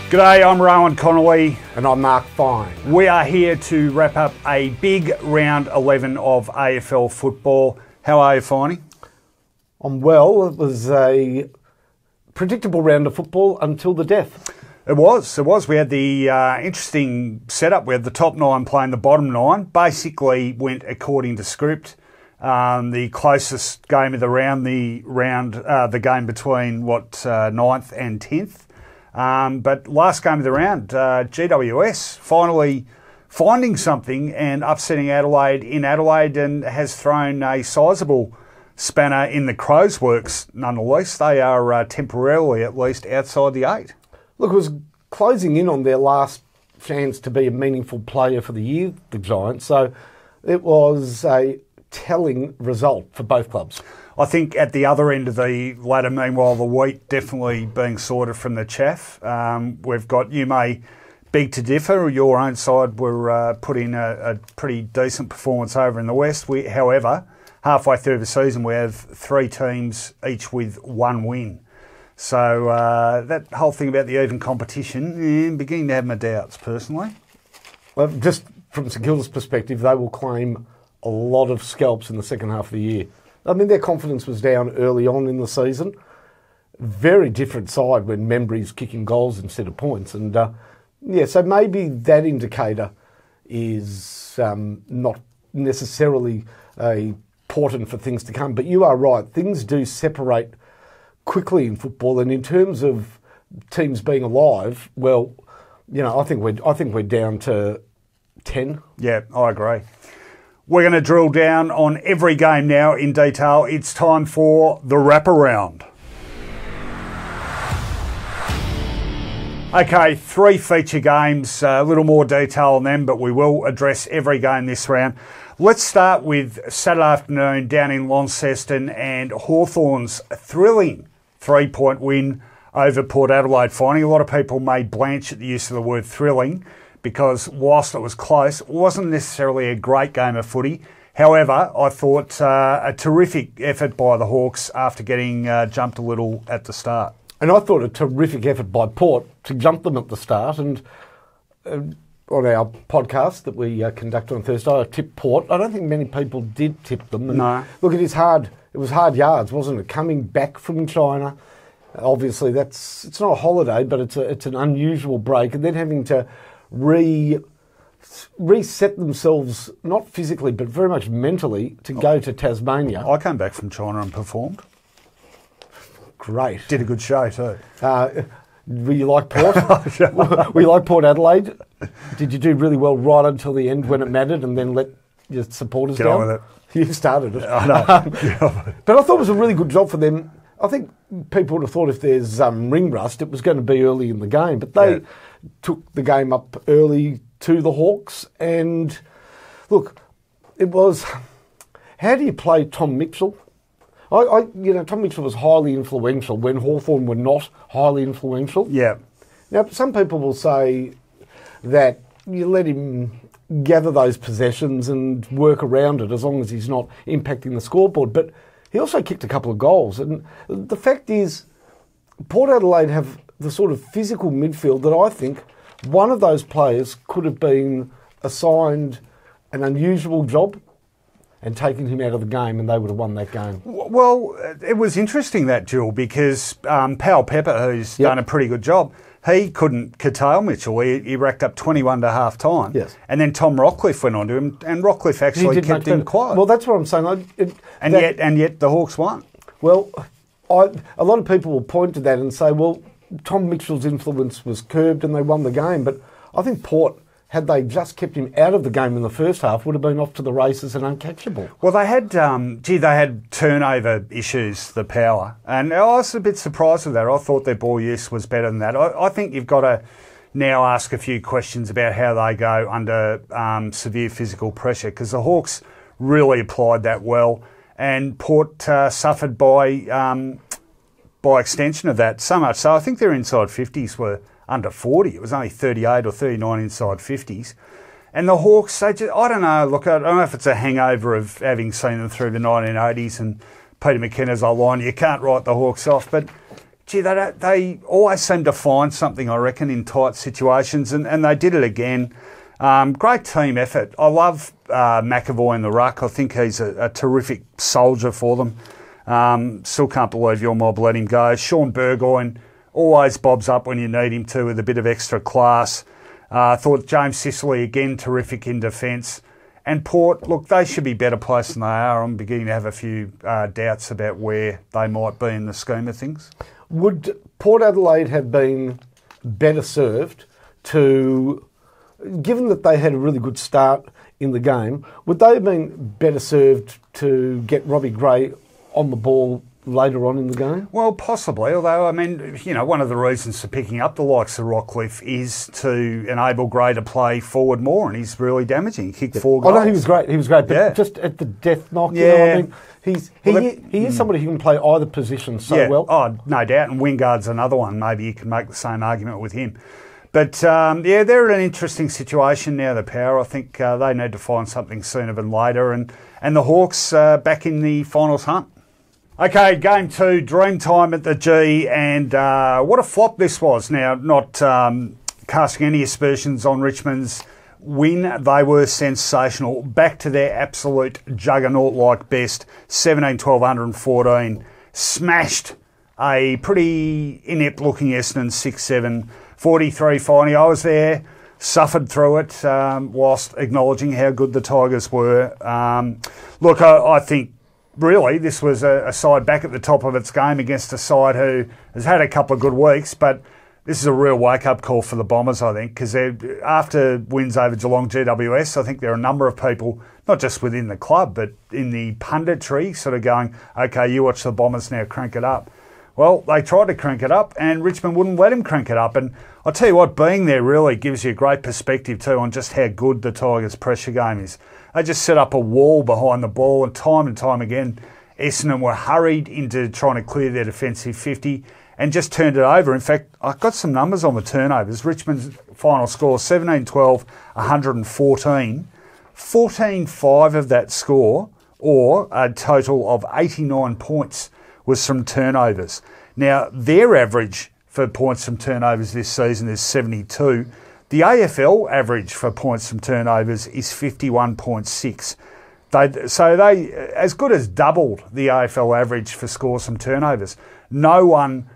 G'day, I'm Rowan Connolly. And I'm Mark Fine. We are here to wrap up a big round 11 of AFL football. How are you, Finey? I'm well. It was a predictable round of football until the death. It was. We had the interesting setup. We had the top 9 playing the bottom 9. Basically went according to script. The closest game of the round, the game between 9th and 10th. But last game of the round, GWS finally finding something and upsetting Adelaide in Adelaide, and has thrown a sizable spanner in the Crows' works nonetheless. They are temporarily at least outside the 8. Look, it was closing in on their last chance to be a meaningful player for the year, the Giants, so it was a telling result for both clubs. I think at the other end of the ladder, meanwhile, the wheat definitely being sorted from the chaff. We've got, you may beg to differ, your own side were put in a pretty decent performance over in the West. However, halfway through the season, we have 3 teams, each with 1 win. So that whole thing about the even competition, I'm beginning to have my doubts, personally. Well, just from St Kilda's perspective, they will claim a lot of scalps in the second half of the year. I mean, their confidence was down early on in the season. Very different side when Membry's kicking goals instead of points. And, so maybe that indicator is not necessarily important for things to come. But you are right. Things do separate quickly in football. And in terms of teams being alive, well, I think we're down to 10. Yeah, I agree. We're going to drill down on every game now in detail. It's time for the wraparound. Okay, 3 feature games, a little more detail on them, but we will address every game this round. Let's start with Saturday afternoon down in Launceston and Hawthorn's thrilling 3-point win over Port Adelaide. Finey, a lot of people may blanch at the use of the word thrilling, because whilst it was close, it wasn't necessarily a great game of footy. However, I thought a terrific effort by the Hawks after getting jumped a little at the start. And I thought a terrific effort by Port to jump them at the start. And on our podcast that we conduct on Thursday, I tipped Port. I don't think many people did tip them. And no. Look, it is hard. It was hard yards, wasn't it? Coming back from China, obviously it's not a holiday, but it's an unusual break, and then having to reset themselves, not physically, but very much mentally, to go to Tasmania. I came back from China and performed. Great. Did a good show too. Were you like Port? Were you like Port Adelaide? Did you do really well right until the end when it mattered, and then let your supporters Get down? on with it. You started it. I know. But I thought it was a really good job for them. I think people would have thought if there's ring rust, it was going to be early in the game. But they took the game up early to the Hawks. And look, it was, how do you play Tom Mitchell? Tom Mitchell was highly influential when Hawthorn were not highly influential. Yeah. Now, some people will say that you let him gather those possessions and work around it as long as he's not impacting the scoreboard. But he also kicked a couple of goals. And the fact is, Port Adelaide have the sort of physical midfield that I think one of those players could have been assigned an unusual job and taken him out of the game, and they would have won that game. Well, it was interesting, that duel, because Powell Pepper, who's done a pretty good job, he couldn't curtail Mitchell. He racked up 21 to half time. Yes. And then Tom Rockcliffe went on to him, and Rockcliffe actually kept him quiet. Well, that's what I'm saying. Yet the Hawks won. Well, a lot of people will point to that and say, well, Tom Mitchell's influence was curbed and they won the game. But I think Port, had they just kept him out of the game in the first half, would have been off to the races and uncatchable. Well, they had turnover issues, the Power, and I was a bit surprised with that. I thought their ball use was better than that. I think you've got to now ask a few questions about how they go under severe physical pressure, because the Hawks really applied that well, and Port suffered by extension of that, so much so I think their inside 50s were under 40. It was only 38 or 39 inside 50s. And the Hawks, I don't know, look, I don't know if it's a hangover of having seen them through the 1980s and Peter McKenna's line, you can't write the Hawks off, but gee, they always seem to find something, I reckon, in tight situations, and they did it again. Great team effort. I love McAvoy in the ruck. I think he's a terrific soldier for them. Still can't believe your mob let him go. Sean Burgoyne always bobs up when you need him to with a bit of extra class. I thought James Sicily, again, terrific in defence. And Port, look, they should be better placed than they are. I'm beginning to have a few doubts about where they might be in the scheme of things. Would Port Adelaide have been better served to, given that they had a really good start in the game, would they have been better served to get Robbie Gray on the ball later on in the game? Well, possibly, although, I mean, you know, one of the reasons for picking up the likes of Rockcliffe is to enable Gray to play forward more, and he's really damaging. He kicked 4 goals. Oh, no, he was great, but just at the death knock, you know what I mean? He is somebody who can play either position so well. Oh, no doubt, and Wingard's another one. Maybe you can make the same argument with him. But, they're in an interesting situation now, the Power. I think they need to find something sooner than later, and the Hawks back in the finals hunt. Okay, game 2, dream time at the G, and what a flop this was. Now, not casting any aspersions on Richmond's win, they were sensational. Back to their absolute juggernaut-like best, 17-12-114. Smashed a pretty inept-looking Essendon 6-7, 43 Finey. I was there, suffered through it whilst acknowledging how good the Tigers were. Look, I think really, this was a side back at the top of its game against a side who has had a couple of good weeks, but this is a real wake-up call for the Bombers, I think, because after wins over Geelong GWS, I think there are a number of people, not just within the club, but in the punditry, sort of going, okay, you watch the Bombers now, crank it up. Well, they tried to crank it up, and Richmond wouldn't let him crank it up. And I'll tell you what, being there really gives you a great perspective too on just how good the Tigers' pressure game is. They just set up a wall behind the ball, and time again, Essendon were hurried into trying to clear their defensive 50 and just turned it over. In fact, I've got some numbers on the turnovers. Richmond's final score, 17-12, 114. 14-5 of that score, or a total of 89 points, was from turnovers. Now, their average for points from turnovers this season is 72. The AFL average for points from turnovers is 51.6. They as good as doubled the AFL average for scores from turnovers. No one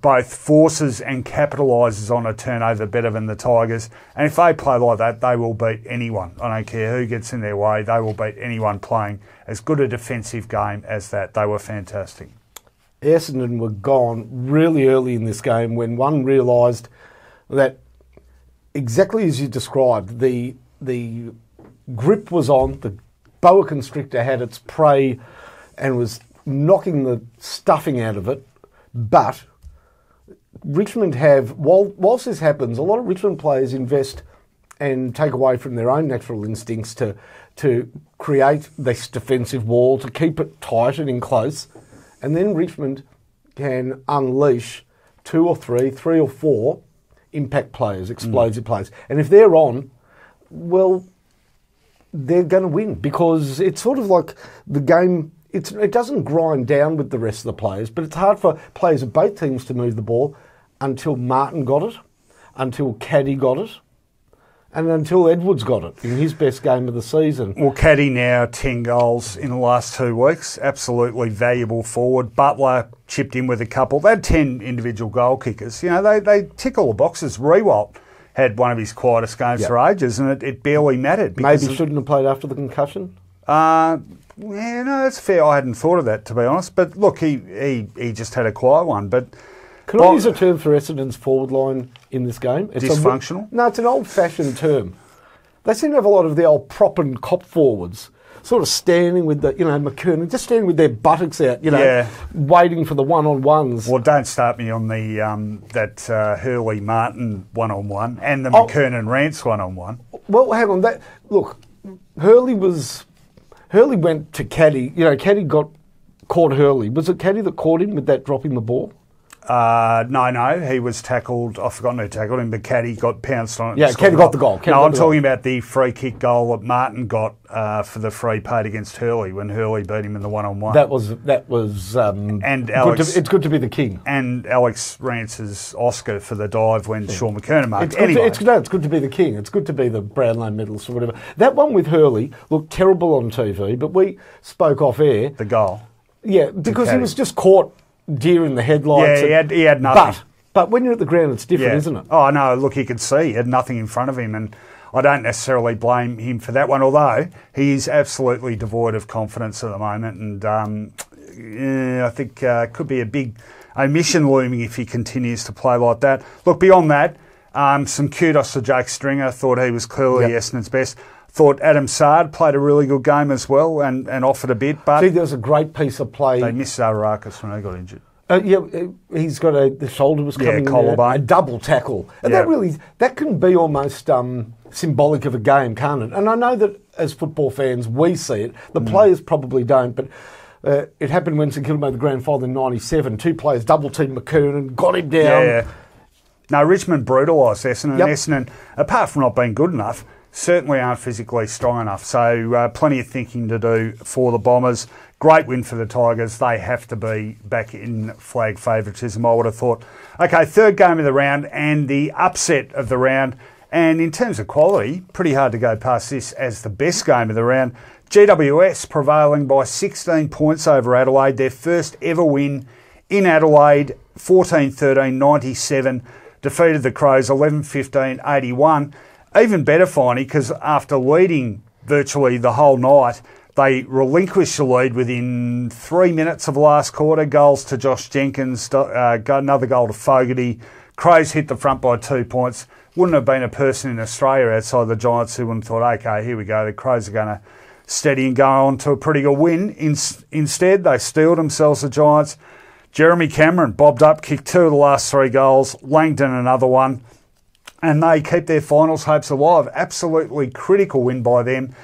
both forces and capitalises on a turnover better than the Tigers. And if they play like that, they will beat anyone. I don't care who gets in their way. They will beat anyone playing as good a defensive game as that. They were fantastic. Essendon were gone really early in this game when one realised that, exactly as you described, the grip was on, the boa constrictor had its prey and was knocking the stuffing out of it. But Richmond have, whilst this happens, a lot of Richmond players invest and take away from their own natural instincts to create this defensive wall, to keep it tight and in close. And then Richmond can unleash 2 or 3 or 4 impact players, explosive players. And if they're on, well, they're going to win, because it's sort of like the game, it doesn't grind down with the rest of the players, but it's hard for players of both teams to move the ball until Martin got it, until Caddy got it, and until Edwards got it in his best game of the season. Well, Caddy now 10 goals in the last 2 weeks. Absolutely valuable forward. Butler chipped in with a couple. They had 10 individual goal kickers. You know, they tick all the boxes. Rewalt had one of his quietest games for ages, and it barely mattered. Maybe shouldn't have played after the concussion? Yeah, no, that's fair. I hadn't thought of that, to be honest. But look, he just had a quiet one. But can I use a term for Essendon's forward line in this game? It's dysfunctional? No, it's an old-fashioned term. They seem to have a lot of the old prop and cop forwards, sort of standing with the, McKernan, just standing with their buttocks out, waiting for the one-on-ones. Well, don't start me on the that Hurley-Martin one-on-one and the McKernan-Rance one-on-one. Well, hang on. Look, Hurley went to Caddy. Caddy caught Hurley. Was it Caddy that caught him with that dropping the ball? No, he was tackled. I've forgotten who tackled him, but Caddy got pounced on it. Yeah, Caddy got the goal. I'm talking about the free kick goal that Martin got for the free paid against Hurley when Hurley beat him in the one-on-one. That was. And Alex, it's good to be the king. And Alex Rance's Oscar for the dive when Sean McKernan marked. It's good to be the king. It's good to be the Brownlow medalist or whatever. That one with Hurley looked terrible on TV, but we spoke off air. The goal. Yeah, because he was just caught deer in the headlights. Yeah, he had nothing. But when you're at the ground, it's different, isn't it? Oh, no, look, you could see he had nothing in front of him, and I don't necessarily blame him for that one, although he is absolutely devoid of confidence at the moment, and I think could be a big omission looming if he continues to play like that. Look, beyond that, some kudos to Jake Stringer. Thought he was clearly Essendon's best. Thought Adam Sard played a really good game as well and offered a bit. But see, there was a great piece of play. They missed Zaharakis when he got injured. He's got the shoulder was coming in collarbone. there, a double tackle. And that can be almost symbolic of a game, can't it? And I know that as football fans, we see it. The players probably don't, but it happened when St Kilda made the grand final in 97. Two players double-teamed McKernan, got him down. Yeah. No, Richmond brutalised Essendon. And Essendon, apart from not being good enough, certainly aren't physically strong enough. So plenty of thinking to do for the Bombers. Great win for the Tigers. They have to be back in flag favouritism, I would have thought. Okay, third game of the round and the upset of the round. And in terms of quality, pretty hard to go past this as the best game of the round. GWS prevailing by 16 points over Adelaide. Their first ever win in Adelaide, 14-13-97. Defeated the Crows 11-15-81. Even better, Finey, because after leading virtually the whole night, they relinquished the lead within 3 minutes of the last quarter. Goals to Josh Jenkins, another goal to Fogarty. Crows hit the front by 2 points. Wouldn't have been a person in Australia outside the Giants who wouldn't have thought, okay, here we go, the Crows are going to steady and go on to a pretty good win. Instead, they steeled themselves, the Giants. Jeremy Cameron bobbed up, kicked 2 of the last 3 goals. Langdon another one. And they keep their finals hopes alive. Absolutely critical win by them.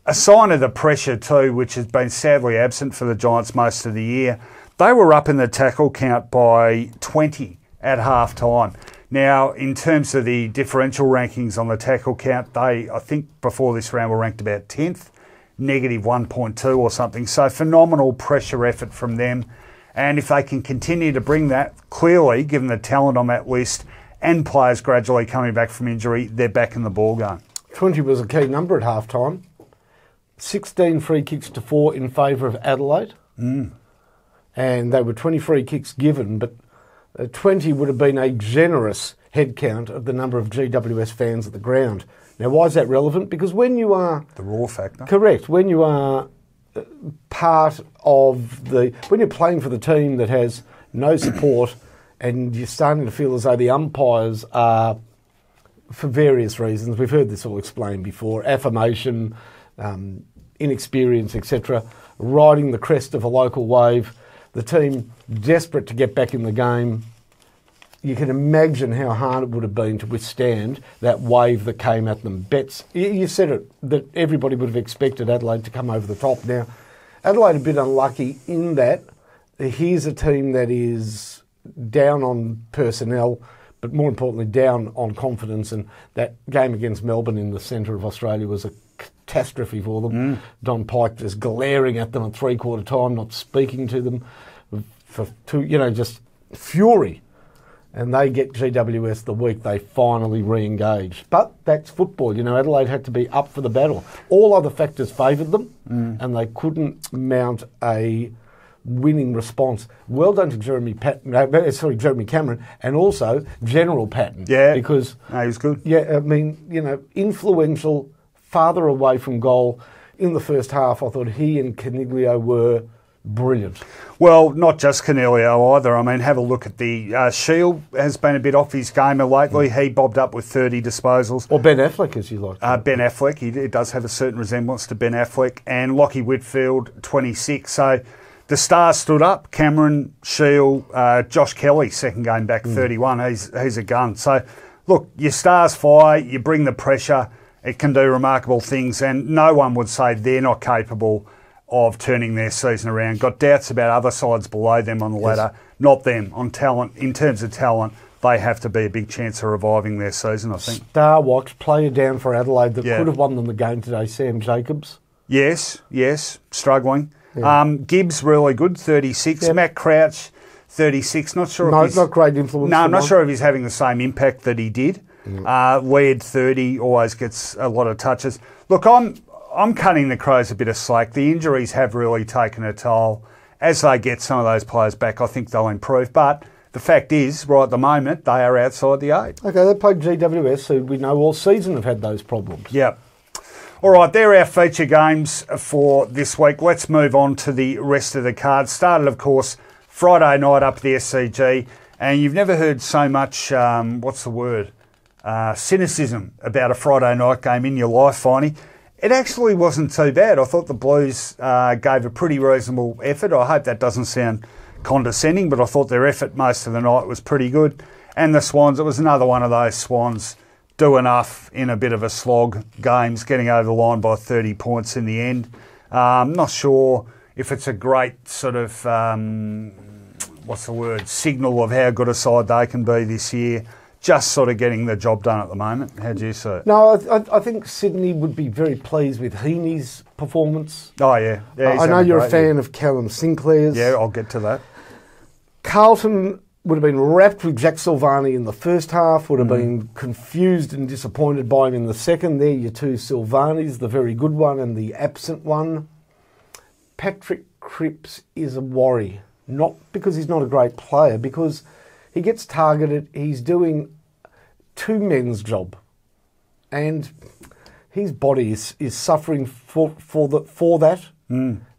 A sign of the pressure too, which has been sadly absent for the Giants most of the year. They were up in the tackle count by 20 at half-time. Now, in terms of the differential rankings on the tackle count, they, I think before this round, were ranked about 10th, negative 1.2 or something. So phenomenal pressure effort from them. And if they can continue to bring that, clearly, given the talent on that list, and players gradually coming back from injury, they're back in the ball game. 20 was a key number at half-time. 16 free kicks to 4 in favour of Adelaide. And they were 20 free kicks given, but 20 would have been a generous head count of the number of GWS fans at the ground. Now, why is that relevant? Because when you are... The raw factor. Correct. When you are part of the... When you're playing for the team that has no support... and you're starting to feel as though the umpires are, for various reasons, we've heard this all explained before, affirmation, inexperience, etc., riding the crest of a local wave, the team desperate to get back in the game. You can imagine how hard it would have been to withstand that wave that came at them. You said it, that everybody would have expected Adelaide to come over the top. Now, Adelaide a bit unlucky in that here's a team that is... down on personnel, but more importantly, down on confidence. And that game against Melbourne in the centre of Australia was a catastrophe for them. Don Pike just glaring at them at three-quarter time, not speaking to them, just fury. And they get GWS the week they finally re-engage. But that's football. Adelaide had to be up for the battle. All other factors favoured them, and they couldn't mount a winning response. Well done to Jeremy Cameron, and also General Patton. Yeah, because he was good. Yeah, I mean, influential, farther away from goal in the first half. I thought he and Caniglio were brilliant. Well, not just Caniglio either. I mean, have a look at the Shield has been a bit off his gamer lately. He bobbed up with 30 disposals. Or Ben Affleck, as you like. Ben Affleck, he does have a certain resemblance to Ben Affleck, and Lockie Whitfield 26. So. The stars stood up. Cameron, Shield, Josh Kelly, second game back, 31. He's a gun. So, look, your stars fire, you bring the pressure, it can do remarkable things, and no one would say they're not capable of turning their season around. Got doubts about other sides below them on the ladder, not them. On talent, in terms of talent, they have to be a big chance of reviving their season, I think. Star watch, player down for Adelaide that could have won them the game today, Sam Jacobs. Yes, struggling. Yeah. Gibbs, really good, 36. Yep. Matt Crouch, 36. Not sure if he's... not great influence. No, I'm not sure if he's having the same impact that he did. Laird, 30, always gets a lot of touches. Look, I'm cutting the Crows a bit of slack. The injuries have really taken a toll. As they get some of those players back, I think they'll improve. But the fact is, right at the moment, they are outside the 8. Okay, they played GWS, who we know all season have had those problems. Yep. All right, they're our feature games for this week. Let's move on to the rest of the cards. Started, of course, Friday night up at the SCG. And you've never heard so much, cynicism about a Friday night game in your life, Finey. It actually wasn't too bad. I thought the Blues gave a pretty reasonable effort. I hope that doesn't sound condescending, but I thought their effort most of the night was pretty good. And the Swans, it was another one of those Swans do enough in a bit of a slog games, getting over the line by 30 points in the end. Not sure if it's a great sort of, signal of how good a side they can be this year. Just sort of getting the job done at the moment. How do you see it? No, I think Sydney would be very pleased with Heaney's performance. Oh, yeah. I know you're a fan of Callum Sinclair's. Yeah, I'll get to that. Carlton would have been wrapped with Jack Silvani in the first half, would have been confused and disappointed by him in the second. There, your two Silvanis, the very good one and the absent one. Patrick Cripps is a worry. Not because he's not a great player, because he gets targeted. He's doing two men's job, and his body is suffering for that.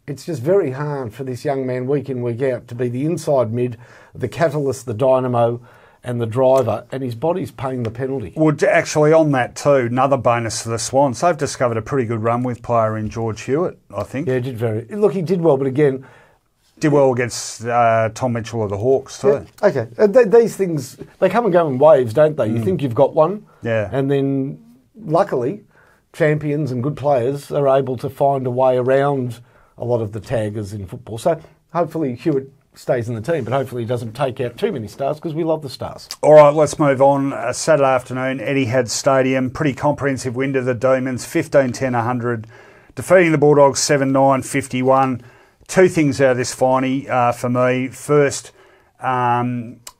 It's just very hard for this young man week in, week out to be the inside mid, the catalyst, the dynamo, and the driver, and his body's paying the penalty. Well, actually, on that too, another bonus for the Swans. They've discovered a pretty good run with player in George Hewitt, I think. Yeah, he did well, but again... Did well against Tom Mitchell of the Hawks too. Yeah, okay. These things, they come and go in waves, don't they? You think you've got one, and then luckily champions and good players are able to find a way around a lot of the taggers in football. So hopefully Hewitt stays in the team, but hopefully he doesn't take out too many stars because we love the stars. All right, let's move on. Saturday afternoon, Etihad Stadium, pretty comprehensive win to the Demons, 15-10-100, defeating the Bulldogs 7-9-51. Two things out of this, Finey, for me. First,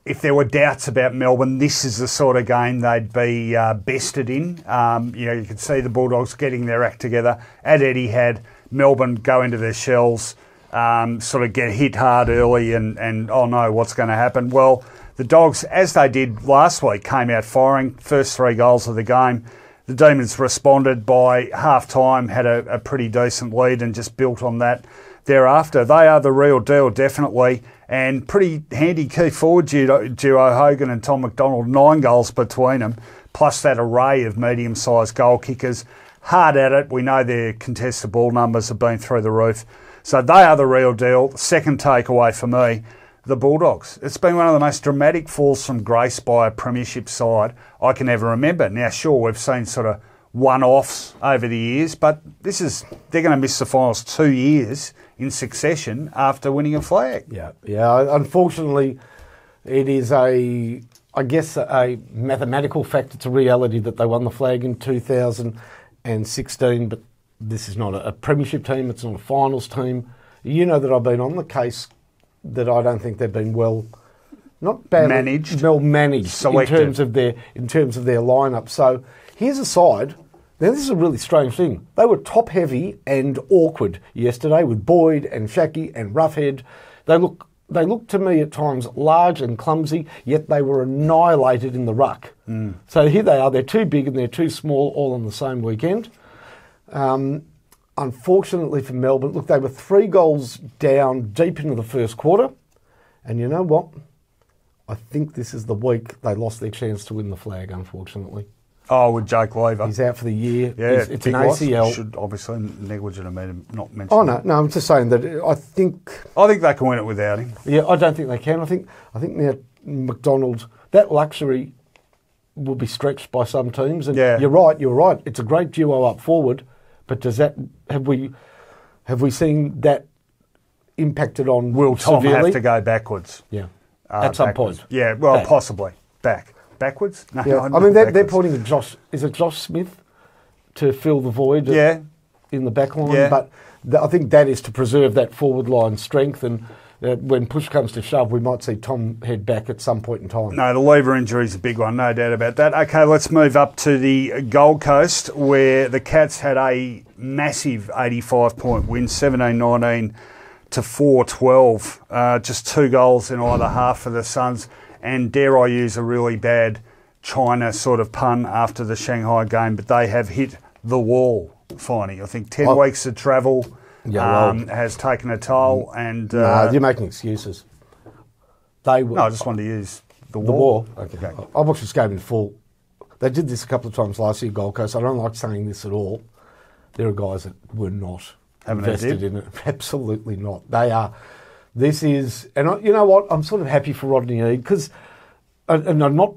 if there were doubts about Melbourne, this is the sort of game they'd be bested in. You could see the Bulldogs getting their act together at Etihad. Melbourne go into their shells, sort of get hit hard early and oh no, what's going to happen? Well, the Dogs, as they did last week, came out firing. First 3 goals of the game. The Demons responded by half-time, had a pretty decent lead and just built on that. Thereafter, they are the real deal, definitely, and pretty handy key forward duo Hogan and Tom McDonald, 9 goals between them, plus that array of medium-sized goal kickers. Hard at it. We know their contested ball numbers have been through the roof. So they are the real deal. Second takeaway for me, the Bulldogs. It's been one of the most dramatic falls from grace by a premiership side I can ever remember. Now, sure, we've seen sort of one-offs over the years, but they're going to miss the finals 2 years in succession after winning a flag. Yeah. Unfortunately, it is a mathematical fact. It's a reality that they won the flag in 2016, but this is not a premiership team. It's not a finals team. You know that I've been on the case that I don't think they've been well managed selected. in terms of their lineup. So here's a side. Now, this is a really strange thing. They were top-heavy and awkward yesterday with Boyd and Shaki and Roughhead. They look to me at times large and clumsy, yet they were annihilated in the ruck. So here they are. They're too big and they're too small all on the same weekend. Unfortunately for Melbourne, look, they were 3 goals down deep into the first quarter. And you know what? I think this is the week they lost their chance to win the flag, unfortunately. Oh, with Jake Lever. He's out for the year. Yeah, it's an ACL. Should obviously negligent of me to not mention. Oh no, I'm just saying that I think they can win it without him. Yeah, I don't think they can. I think now McDonald, that luxury will be stretched by some teams. And you're right. It's a great duo up forward, but Have we seen that impacted on Will Tom severely? have to go backwards? Yeah, at some backwards. point. Yeah, well, Back. Possibly. Backwards? No, Yeah. no, I mean, they're backwards. pointing at Josh. Is it Josh Smith to fill the void? Yeah. In the back line, Yeah. but I think that is to preserve that forward line strength, and when push comes to shove, we might see Tom head back at some point in time. No, the lever injury is a big one, no doubt about that. Okay, let's move up to the Gold Coast, where the Cats had a massive 85-point win, 17-19 to 4-12. Just 2 goals in either half for the Suns, and dare I use a really bad China sort of pun after the Shanghai game, but they have hit the wall, Finey. I think 10 weeks of travel has taken a toll. And No, you're making excuses. They were. No, I just wanted to use the The wall. war. Okay. I watched this game in full. They did this a couple of times last year, Gold Coast. I don't like saying this at all. There are guys that were not invested in it. Absolutely not. They are. This is, and you know what? I'm sort of happy for Rodney Eade because, and I'm not,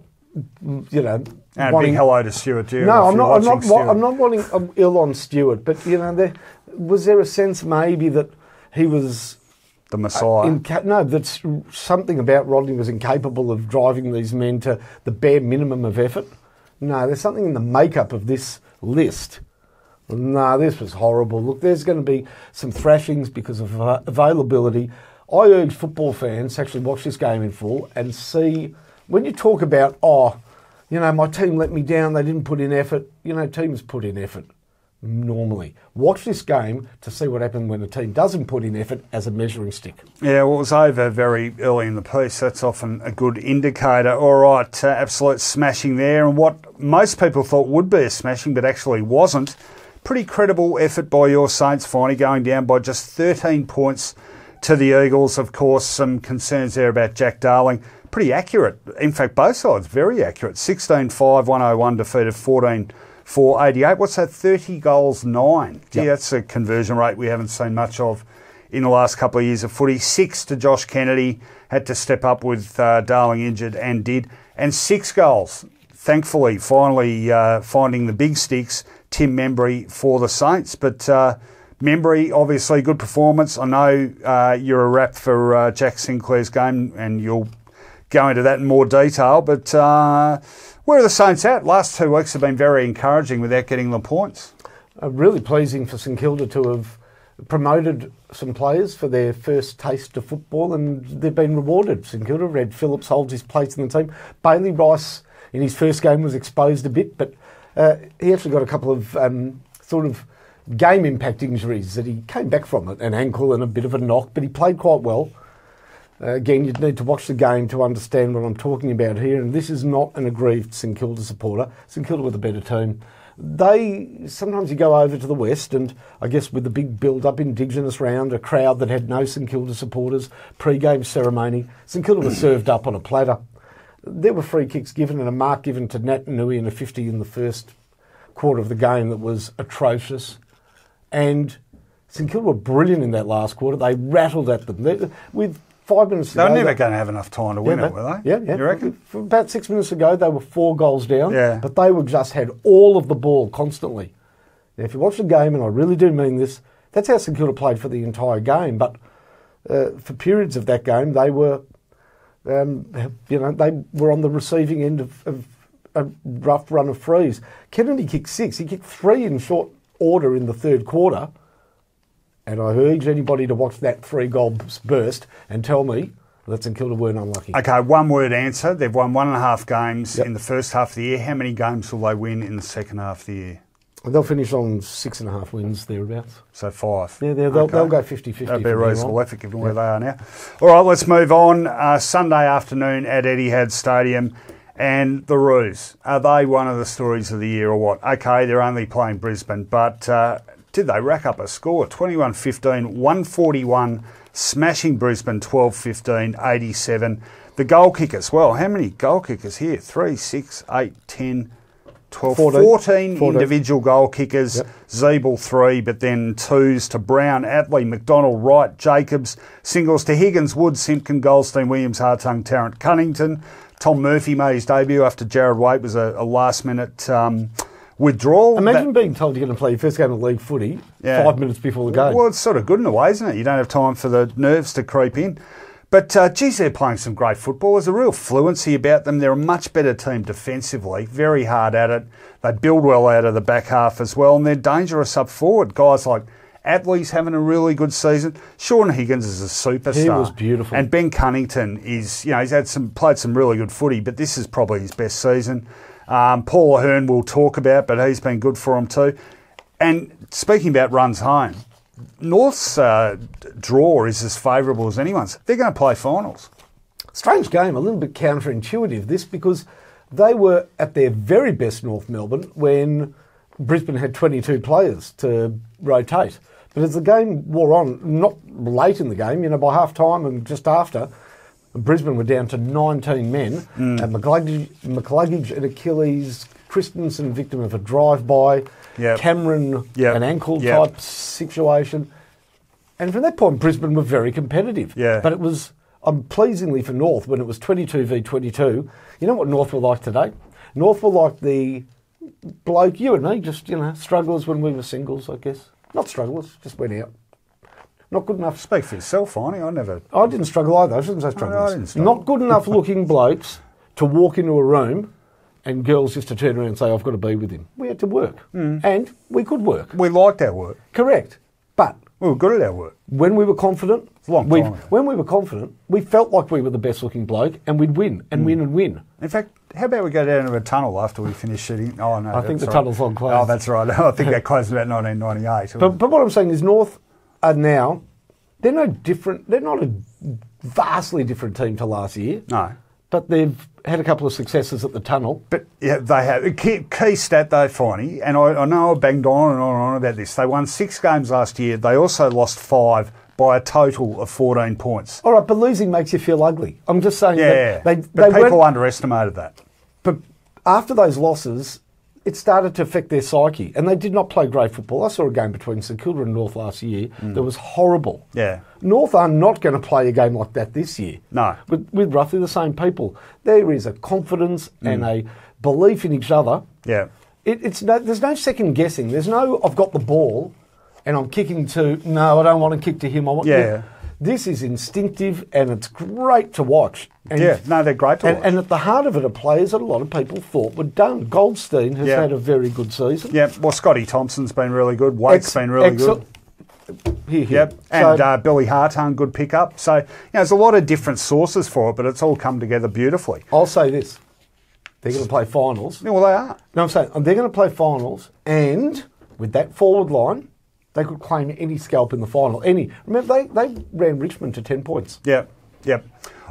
you know, And a big hello to Stuart Dew. No, I'm not wanting ill on Stewart, but you know, was there a sense maybe that he was the Messiah? No, that's something about Rodney was incapable of driving these men to the bare minimum of effort. No, there's something in the makeup of this list. No, this was horrible. Look, there's going to be some thrashings because of availability. I urge football fans to actually watch this game in full and see, when you talk about, you know, my team let me down, they didn't put in effort. You know, teams put in effort normally. Watch this game to see what happened when a team doesn't put in effort as a measuring stick. Yeah, well, it was over very early in the piece. That's often a good indicator. All right, absolute smashing there. And what most people thought would be a smashing but actually wasn't. Pretty credible effort by your Saints, Finey, going down by just 13 points to the Eagles. Of course, some concerns there about Jack Darling. Pretty accurate. In fact, both sides very accurate. 16-5, 101 defeated 14-4, 88. What's that? 30 goals, 9. Gee, that's a conversion rate we haven't seen much of in the last couple of years of footy. 6 to Josh Kennedy. Had to step up with Darling injured and did. And 6 goals. Thankfully, finally finding the big sticks. Tim Membry for the Saints. But Membry, obviously, good performance. I know you're a rap for Jack Sinclair's game, and you'll go into that in more detail. But where are the Saints at? Last 2 weeks have been very encouraging without getting the points. Really pleasing for St Kilda to have promoted some players for their first taste of football, and they've been rewarded. St Kilda, Red Phillips holds his place in the team. Bailey Rice in his first game was exposed a bit, but he actually got a couple of sort of game impact injuries that he came back from, an ankle and a bit of a knock, but he played quite well. Again, you'd need to watch the game to understand what I'm talking about here, and this is not an aggrieved St Kilda supporter. St Kilda were the better team. Sometimes you go over to the West, and I guess with the big build-up Indigenous round, a crowd that had no St Kilda supporters, pre-game ceremony, St Kilda was served up on a platter. There were free kicks given and a mark given to Nat Nui and a 50 in the first quarter of the game that was atrocious. And St Kilda were brilliant in that last quarter. They rattled at them. With 5 minutes to go... They were never going to have enough time to win it, were they? Yeah. You reckon? For about 6 minutes ago, they were 4 goals down. Yeah. But they just had all of the ball constantly. Now, if you watch the game, and I really do mean this, that's how St Kilda played for the entire game. But for periods of that game, they were... they were on the receiving end of a rough run of frees. Kennedy kicked 6. He kicked 3 in short order in the third quarter. And I urge anybody to watch that 3-goal burst and tell me that St Kilda weren't unlucky. Okay, one-word answer. They've won 1.5 games in the first half of the year. How many games will they win in the second half of the year? They'll finish on 6.5 wins, thereabouts. So 5. Yeah, they'll go 50-50. That'd be a reasonable effort given where they are now. All right, let's move on. Sunday afternoon at Etihad Stadium. And the Roos, are they one of the stories of the year or what? Okay, they're only playing Brisbane, but did they rack up a score? 21-15, 141, smashing Brisbane 12-15, 87. The goal kickers, well, how many goal kickers here? 3, 6, 8, 10, 12, 14 individual goal kickers. Yep. Zeeble 3, but then 2s to Brown, Atley, McDonald, Wright, Jacobs. Singles to Higgins, Wood, Simpkin, Goldstein, Williams, Hartung, Tarrant, Cunnington. Tom Murphy made his debut after Jared Waite was a last-minute withdrawal. Imagine being told you're going to play your first game of league footy 5 minutes before the game. Well, it's sort of good in a way, isn't it? You don't have time for the nerves to creep in. But, geez, they're playing some great football. There's a real fluency about them. They're a much better team defensively, very hard at it. They build well out of the back half as well, and they're dangerous up forward. Guys like Atley's having a really good season. Sean Higgins is a superstar. He was beautiful. And Ben Cunnington is, he's played some really good footy, but this is probably his best season. Paul Ahern we'll talk about, but he's been good for him too. And speaking about runs home, North's draw is as favourable as anyone's. They're going to play finals. Strange game, a little bit counterintuitive this, because they were at their very best, North Melbourne, when Brisbane had 22 players to rotate. But as the game wore on, not late in the game, by half time and just after, Brisbane were down to 19 men, and McCluggage and Achilles, Christensen victim of a drive-by, Cameron an ankle type situation. And from that point, Brisbane were very competitive. Yeah. But it was, pleasingly for North, when it was 22 v 22, you know what North were like today? North were like the bloke, you and me, just, strugglers when we were singles, I guess. Not strugglers, just went out. Not good enough. Speak for yourself, Finey. I didn't struggle either. I shouldn't say strugglers. I didn't struggle. Not good enough looking blokes to walk into a room and girls just to turn around and say, I've got to be with him. We had to work. And we could work. We liked our work. Correct. But we were good at our work. When we were confident, when we were confident, we felt like we were the best looking bloke and we'd win and win and win. In fact, how about we go down to a tunnel after we finish shooting? Oh, no. I think the tunnel's on closed. Oh, that's right. I think that closed about 1998. But what I'm saying is North are now, they're no different. They're not a vastly different team to last year. No. But they've had a couple of successes at the tunnel. But yeah, they have. Key stat though, Finey, and I know I banged on and on about this. They won 6 games last year. They also lost 5 by a total of 14 points. All right, but losing makes you feel ugly. I'm just saying that but people underestimated that. But after those losses, it started to affect their psyche, and they did not play great football. I saw a game between St Kilda and North last year that was horrible. Yeah. North are not going to play a game like that this year. No. With roughly the same people. There is a confidence and a belief in each other. Yeah. There's no second guessing. There's no, I've got the ball and I'm kicking to, no, I don't want to kick to him. I want This is instinctive and it's great to watch. And they're great to watch. And at the heart of it are players that a lot of people thought were done. Goldstein has had a very good season. Yeah, well, Scotty Thompson's been really good. Waite's been really good. Here. Yep, and Billy Hartung, good pickup. So, there's a lot of different sources for it, but it's all come together beautifully. I'll say this. They're going to play finals. Yeah, well, they are. No, I'm saying they're going to play finals, and with that forward line, they could claim any scalp in the final. Remember, they ran Richmond to 10 points. Yep.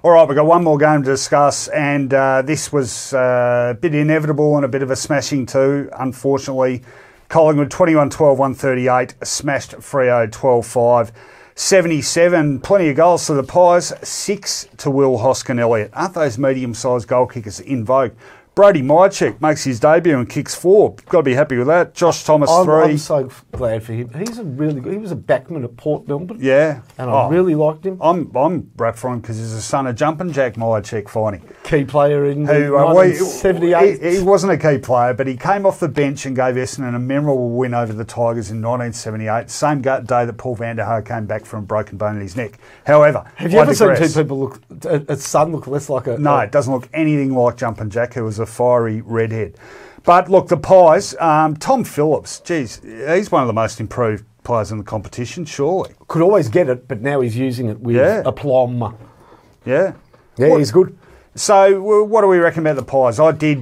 All right, we've got one more game to discuss, and this was a bit inevitable and a bit of a smashing too, unfortunately. Collingwood 21-12-138, smashed Freo 12-5. 77, plenty of goals to the Pies, 6 to Will Hoskin-Elliott. Aren't those medium-sized goal kickers in vogue? Brody Mychek makes his debut and kicks 4. Got to be happy with that. Josh Thomas 3. I'm so glad for him. He's a really good. He was a backman at Port Melbourne. Yeah, and I really liked him. I'm wrapped for him because he's the son of Jumpin' Jack Mychek, Finey. Key player in 1978. He wasn't a key player, but he came off the bench and gave Essendon a memorable win over the Tigers in 1978. Same day that Paul van der Haar came back from a broken bone in his neck. However, have you ever seen two people a son look less like a? No, it doesn't look anything like Jumpin' Jack, who was a fiery redhead. But look, the Pies, Tom Phillips, geez, he's one of the most improved players in the competition, surely. Could always get it, but now he's using it with aplomb. Yeah. Yeah, he's good. So what do we reckon about the Pies? I did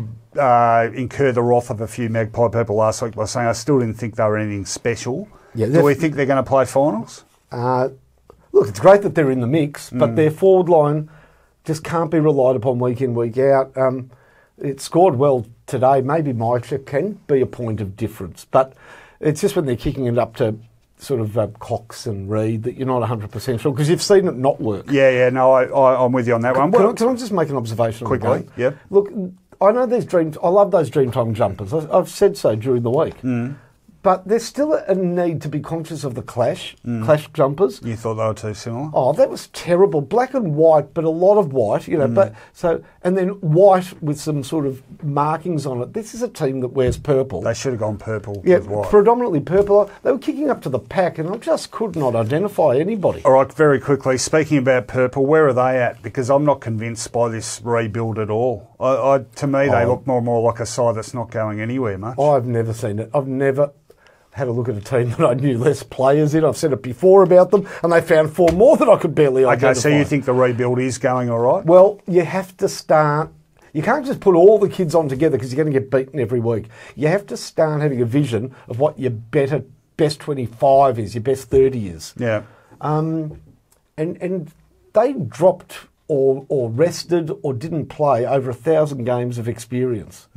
incur the wrath of a few Magpie people last week by saying I still didn't think they were anything special. Yeah, do we think they're going to play finals? Look, it's great that they're in the mix, but their forward line just can't be relied upon week in, week out. It scored well today. Maybe Mychek can be a point of difference, but it's just when they're kicking it up to sort of Cox and Reed that you're not 100% sure because you've seen it not work. Yeah, no, I'm with you on that one. Can I just make an observation quickly? Yep. Look, I know there's dreams. I love those Dreamtime jumpers. I've said so during the week. But there's still a need to be conscious of the clash jumpers. You thought they were too similar? Oh, that was terrible. Black and white, but a lot of white, and then white with some sort of markings on it. This is a team that wears purple. They should have gone purple with white. Predominantly purple. They were kicking up to the pack, and I just could not identify anybody. All right, very quickly, speaking about purple, where are they at? Because I'm not convinced by this rebuild at all. To me, they look more and more like a side that's not going anywhere much. I've never seen it. I've never had a look at a team that I knew less players in. I've said it before about them, and they found 4 more that I could barely identify. Okay, so you think the rebuild is going all right? Well, you have to start. You can't just put all the kids on together because you're going to get beaten every week. You have to start having a vision of what your best 25 is, your best 30 is. Yeah. And they dropped or rested or didn't play over 1,000 games of experience.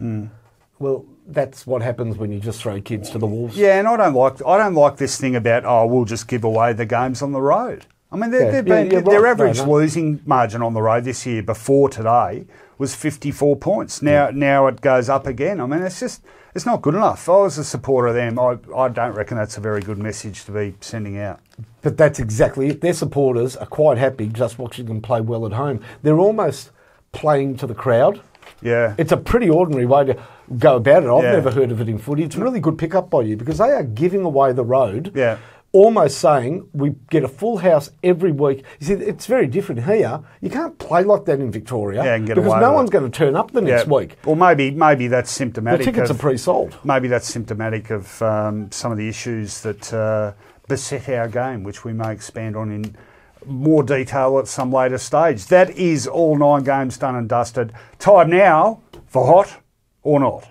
Well, that's what happens when you just throw kids to the wolves. Yeah, and I don't like this thing about we'll just give away the games on the road. I mean, their average losing margin on the road this year before today was 54 points. Now it goes up again. I mean, it's not good enough. If I was a supporter of them, I don't reckon that's a very good message to be sending out. But that's exactly it. Their supporters are quite happy just watching them play well at home. They're almost playing to the crowd. Yeah. It's a pretty ordinary way to go about it. I've never heard of it in footy. It's a really good pick-up by you because they are giving away the road. Yeah. Almost saying we get a full house every week. You see, it's very different here. You can't play like that in Victoria because no one's going to turn up the next week. Well, maybe that's symptomatic. The tickets are pre-sold. Maybe that's symptomatic of some of the issues that beset our game, which we may expand on in more detail at some later stage. That is all 9 games done and dusted. Time now for Hot or Not.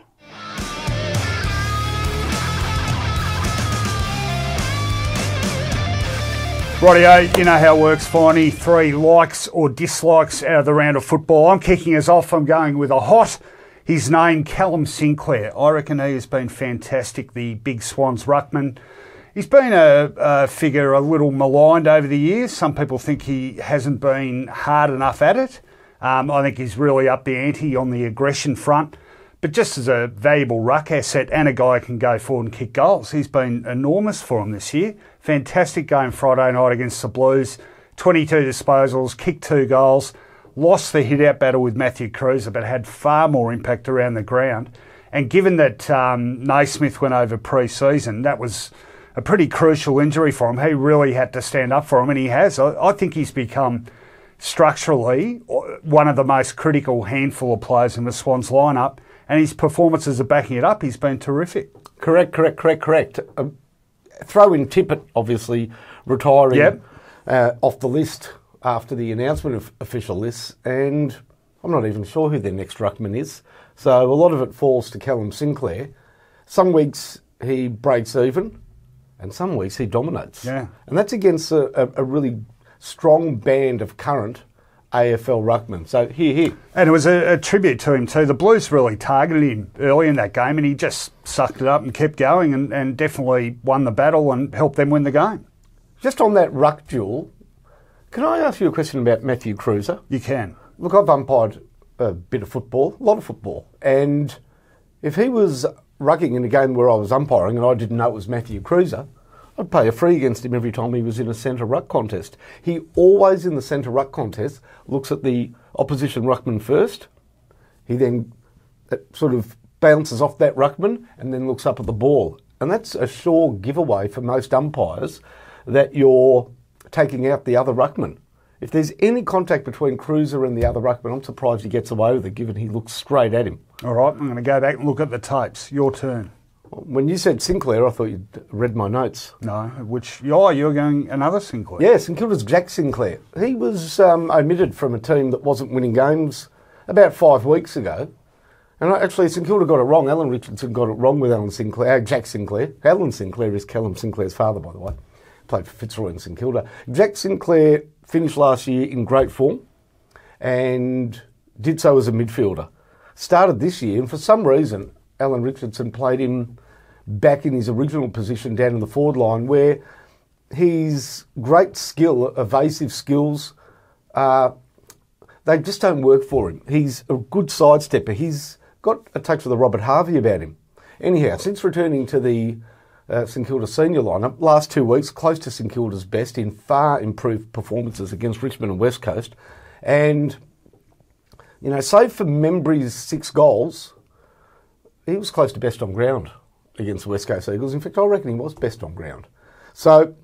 Rightio, you know how it works, Finey. 3 likes or dislikes out of the round of football. I'm kicking us off. I'm going with a hot. His name, Callum Sinclair. I reckon he has been fantastic, the Big Swans ruckman. He's been a figure a little maligned over the years. Some people think he hasn't been hard enough at it. I think he's really up the ante on the aggression front. But just as a valuable ruck asset and a guy who can go forward and kick goals, he's been enormous for him this year. Fantastic game Friday night against the Blues. 22 disposals, kicked 2 goals, lost the hit-out battle with Matthew Cruiser, but had far more impact around the ground. And given that Naismith went over pre-season, that was a pretty crucial injury for him. He really had to stand up for him, and he has. I think he's become structurally one of the most critical handful of players in the Swans lineup, and his performances are backing it up. He's been terrific. Correct. Throw in Tippett, obviously, retiring off the list after the announcement of official lists, and I'm not even sure who their next ruckman is. So a lot of it falls to Callum Sinclair. Some weeks he breaks even, and some weeks he dominates. Yeah. And that's against a really strong band of current AFL ruckman. So here. And it was a tribute to him too. The Blues really targeted him early in that game, and he just sucked it up and kept going and definitely won the battle and helped them win the game. Just on that ruck duel, can I ask you a question about Matthew Cruiser? You can. Look, I've umpired a bit of football, a lot of football, and if he was rucking in a game where I was umpiring and I didn't know it was Matthew Cruiser, I'd pay a free against him every time he was in a centre ruck contest. He always, in the centre ruck contest, looks at the opposition ruckman first. He then sort of bounces off that ruckman and then looks up at the ball. And that's a sure giveaway for most umpires that you're taking out the other ruckman. If there's any contact between Cruiser and the other ruckman, I'm surprised he gets away with it, given he looks straight at him. All right, I'm going to go back and look at the tapes. Your turn. When you said Sinclair, I thought you'd read my notes. No, you're going another Sinclair. Yeah, St Kilda's Jack Sinclair. He was omitted from a team that wasn't winning games about 5 weeks ago. And actually, St Kilda got it wrong. Alan Richardson got it wrong with Jack Sinclair. Alan Sinclair is Callum Sinclair's father, by the way. Played for Fitzroy and St Kilda. Jack Sinclair finished last year in great form and did so as a midfielder. Started this year, and for some reason, Alan Richardson played him back in his original position down in the forward line, where his great skill, evasive skills, they just don't work for him. He's a good sidestepper. He's got a touch of the Robert Harvey about him. Anyhow, since returning to the St Kilda senior lineup. Last 2 weeks, close to St Kilda's best in far improved performances against Richmond and West Coast. And, you know, save for Membry's 6 goals, he was close to best on ground against the West Coast Eagles. In fact, I reckon he was best on ground. So,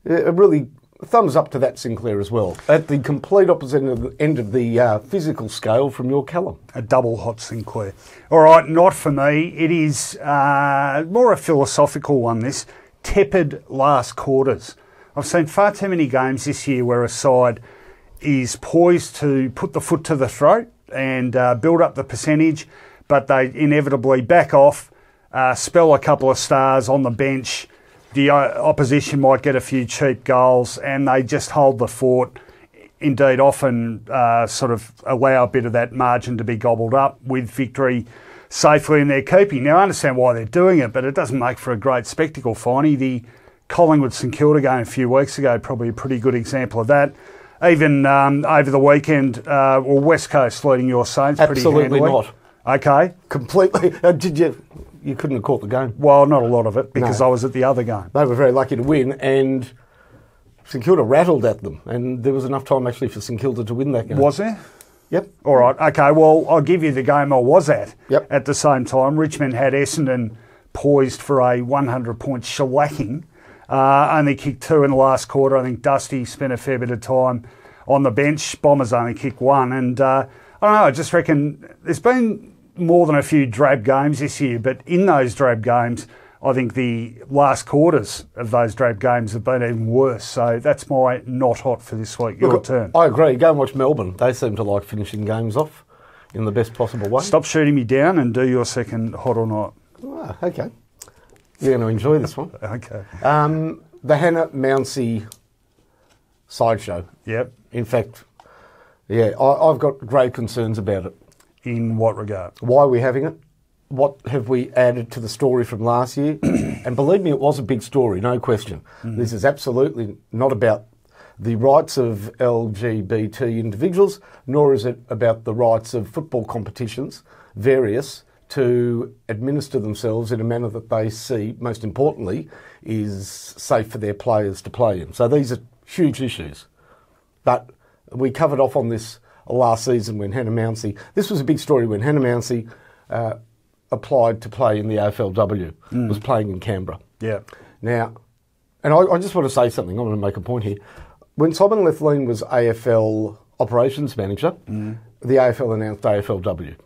really, thumbs up to that Sinclair as well. At the complete opposite end of the physical scale from your Callum. A double hot Sinclair. All right, not for me. It is more a philosophical one, this. Tepid last quarters. I've seen far too many games this year where a side is poised to put the foot to the throat and build up the percentage, but they inevitably back off, spell a couple of stars on the bench. The opposition might get a few cheap goals and they just hold the fort. Indeed, often sort of allow a bit of that margin to be gobbled up with victory safely in their keeping. Now, I understand why they're doing it, but it doesn't make for a great spectacle, Finey. The Collingwood-St Kilda game a few weeks ago, probably a pretty good example of that. Even over the weekend, West Coast leading your Saints pretty handily. Absolutely not. Okay. Completely. Did you? You couldn't have caught the game. Well, not a lot of it because I was at the other game. They were very lucky to win, and St Kilda rattled at them, and there was enough time actually for St Kilda to win that game. Was there? Yep. All right. Okay. Well, I'll give you the game I was at. Yep. At the same time, Richmond had Essendon poised for a 100-point shellacking. Only kicked 2 in the last quarter. I think Dusty spent a fair bit of time on the bench. Bombers only kicked 1, and I don't know. I just reckon there's been more than a few drab games this year, but in those drab games, I think the last quarters of those drab games have been even worse. So that's my not hot for this week. Your turn. I agree. Go and watch Melbourne. They seem to like finishing games off in the best possible way. Stop shooting me down and do your second hot or not. Ah, okay. You're going to enjoy this one. Okay. The Hannah Mounsey sideshow. Yep. In fact, yeah, I've got grave concerns about it. In what regard? Why are we having it? What have we added to the story from last year? And believe me, it was a big story, no question. This is absolutely not about the rights of LGBT individuals, nor is it about the rights of football competitions, various, to administer themselves in a manner that they see, most importantly, is safe for their players to play in. So these are huge issues. But we covered off on this last season when Hannah Mounsey... This was a big story when Hannah Mounsey applied to play in the AFLW, was playing in Canberra. Yeah. Now, and I just want to say something. I want to make a point here. When Simon Lethlean was AFL operations manager, the AFL announced AFLW.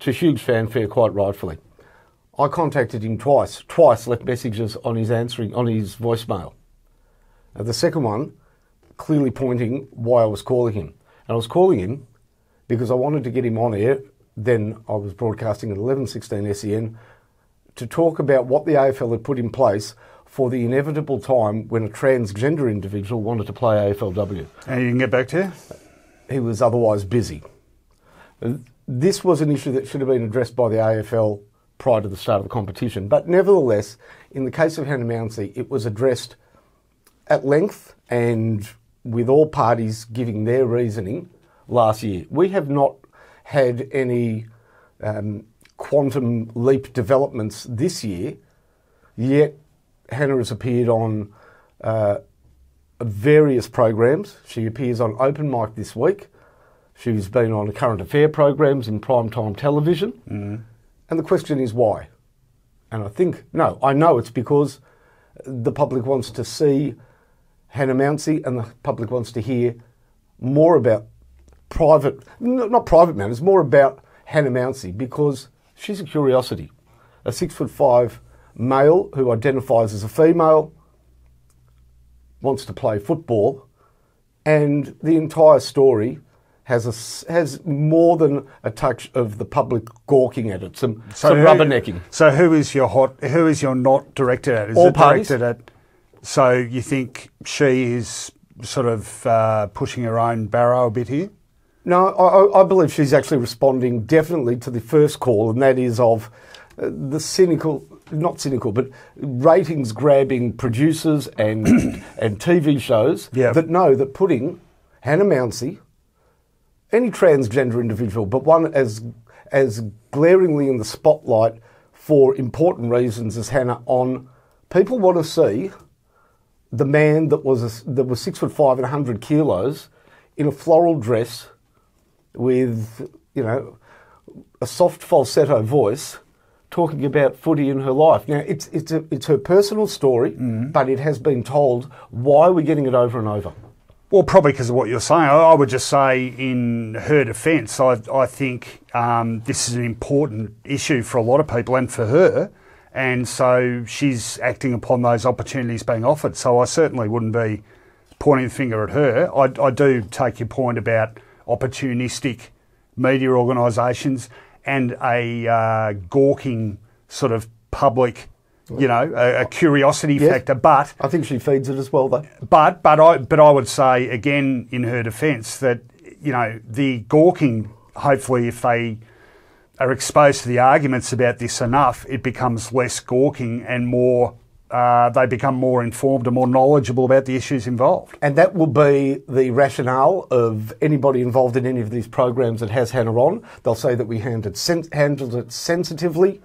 To huge fanfare, quite rightfully. I contacted him twice, left messages on his voicemail. The second one, clearly pointing why I was calling him. And I was calling him because I wanted to get him on air. Then I was broadcasting at 11:16 SEN to talk about what the AFL had put in place for the inevitable time when a transgender individual wanted to play AFLW. And you can get back to you? He was otherwise busy. This was an issue that should have been addressed by the AFL prior to the start of the competition. But nevertheless, in the case of Hannah Mounsey, it was addressed at length and with all parties giving their reasoning last year. We have not had any quantum leap developments this year, yet Hannah has appeared on various programs. She appears on Open Mic this week. She's been on current affair programs in primetime television. And the question is why? And I know it's because the public wants to see Hannah Mounsey and the public wants to hear more about not private matters, more about Hannah Mounsey because she's a curiosity. A 6'5" male who identifies as a female, wants to play football, and the entire story has more than a touch of the public gawking at it, some rubbernecking. So who is your not directed at? Is all it parties. Directed at? So you think she is sort of pushing her own barrow a bit here? No, I believe she's actually responding definitely to the first call, and that is of the not cynical, but ratings-grabbing producers and TV shows that know that putting Hannah Mounsey, any transgender individual, but one as glaringly in the spotlight for important reasons as Hannah on People want to see the man that was 6'5" and 100 kilos in a floral dress with, you know, a soft falsetto voice talking about footy in her life. Now, it's her personal story, but it has been told. Why are we getting it over and over? Well, probably because of what you're saying. I would just say in her defence, I think this is an important issue for a lot of people and for her. And so she's acting upon those opportunities being offered. So I certainly wouldn't be pointing the finger at her. I do take your point about opportunistic media organisations and a gawking sort of public, you know, a curiosity factor. But I think she feeds it as well, though. But I would say again in her defence that, you know, the gawking, hopefully if they are exposed to the arguments about this enough, it becomes less gawking and more. They become more informed and more knowledgeable about the issues involved. And that will be the rationale of anybody involved in any of these programs that has Hannah on. They'll say that we handled it sensitively,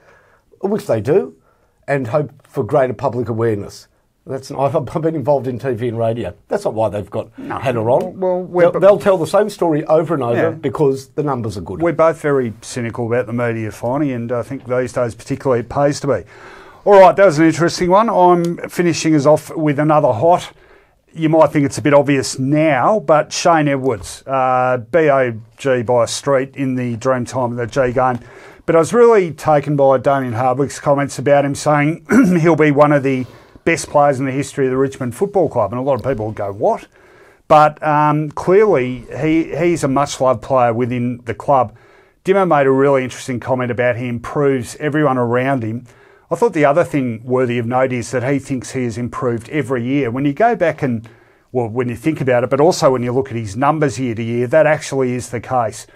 which they do, and hope for greater public awareness. I've been involved in TV and radio. That's not why they've got Hannah on. Well, they'll tell the same story over and over because the numbers are good. We're both very cynical about the media, Finey, and I think these days particularly it pays to be. All right, that was an interesting one. I'm finishing us off with another hot. You might think it's a bit obvious now, but Shane Edwards, B.O.G. by a street in the Dreamtime of the G game. But I was really taken by Damien Hardwick's comments about him saying he'll be one of the best players in the history of the Richmond Football Club. And a lot of people will go, what? But clearly he's a much-loved player within the club. Dimmer made a really interesting comment about he improves everyone around him. I thought the other thing worthy of note is that he thinks he has improved every year. When you go back and, well, when you think about it, but also when you look at his numbers year to year, that actually is the case.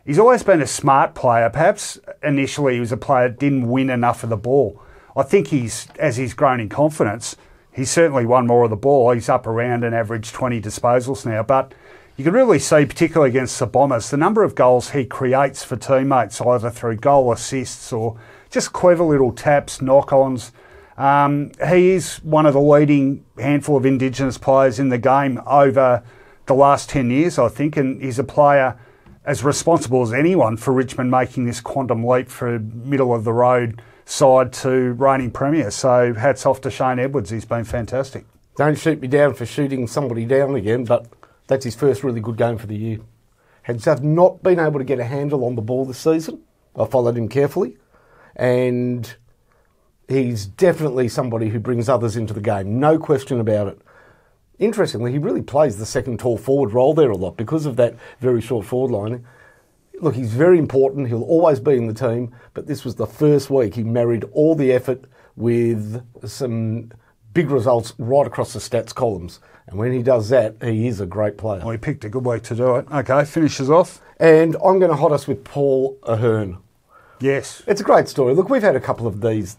He's always been a smart player. Perhaps initially he was a player that didn't win enough of the ball. I think as he's grown in confidence, he's certainly won more of the ball. He's up around an average 20 disposals now. But you can really see, particularly against the Bombers, the number of goals he creates for teammates, either through goal assists or just clever little taps, knock-ons. He is one of the leading handful of Indigenous players in the game over the last 10 years, I think, and he's a player as responsible as anyone for Richmond making this quantum leap from middle-of-the-road side to reigning premier. So hats off to Shane Edwards. He's been fantastic. Don't shoot me down for shooting somebody down again, but that's his first really good game for the year. Has not been able to get a handle on the ball this season. I followed him carefully. And he's definitely somebody who brings others into the game, no question about it. Interestingly, he really plays the second tall forward role there a lot because of that very short forward line. Look, he's very important. He'll always be in the team, but this was the first week he married all the effort with some big results right across the stats columns. And when he does that, he is a great player. Well, he picked a good week to do it. Okay, finishes off. And I'm going to hot us with Paul Ahern. Yes. It's a great story. Look, we've had a couple of these